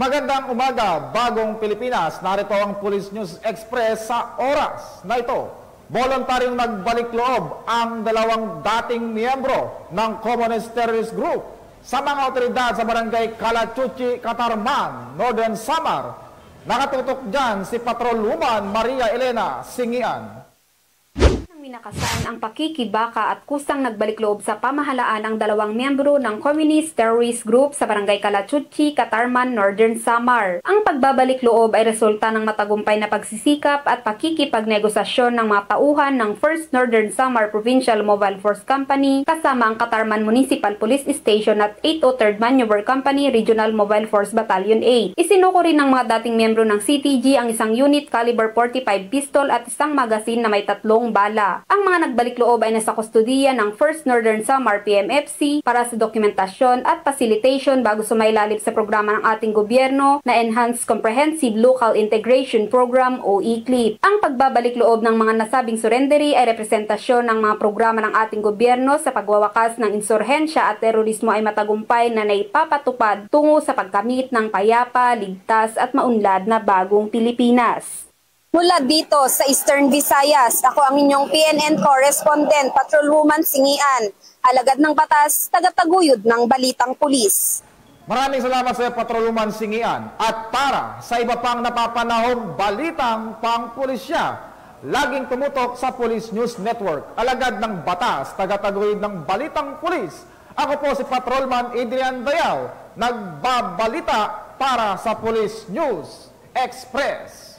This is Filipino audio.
Magandang umaga, bagong Pilipinas. Narito ang Police News Express sa oras na ito. Voluntaryong nagbalik loob ang dalawang dating miyembro ng Communist Terrorist Group sa mga otoridad sa barangay Calachuchi, Catarman, Northern Samar. Nakatutok dyan si Patrolwoman Maria Elena Singian. Minakasan ang pakikibaka at kusang nagbalik loob sa pamahalaan ang dalawang miyembro ng Communist Terrorist Group sa barangay Calachuchi, Catarman, Northern Samar. Ang pagbabalik loob ay resulta ng matagumpay na pagsisikap at pakikipagnegosasyon ng mga tauhan ng 1st Northern Samar Provincial Mobile Force Company kasama ang Catarman Municipal Police Station at 803rd Maneuver Company Regional Mobile Force Battalion 8. Isinuko rin ng mga dating miyembro ng CTG ang isang unit caliber 45 pistol at isang magasin na may 3 bala. Ang mga nagbalik loob ay nasa kustudiya ng 1st Northern Samar PMFC para sa dokumentasyon at facilitation bago sumailalim sa programa ng ating gobyerno na Enhanced Comprehensive Local Integration Program o ECLIP. Ang pagbabalik loob ng mga nasabing surrendery ay representasyon ng mga programa ng ating gobyerno sa pagwawakas ng insurhensya at terorismo ay matagumpay na naipapatupad tungo sa pagkamit ng payapa, ligtas at maunlad na bagong Pilipinas. Mula dito sa Eastern Visayas, ako ang inyong PNN correspondent, Patrolwoman Singian, alagad ng batas, tagataguyod ng balitang pulis. Maraming salamat sa Patrolwoman Singian. At para sa iba pang napapanahong balitang pangpulisya, laging tumutok sa Police News Network, alagad ng batas, tagataguyod ng balitang pulis. Ako po si Patrolman Adrian Dayao, nagbabalita para sa Police News Express.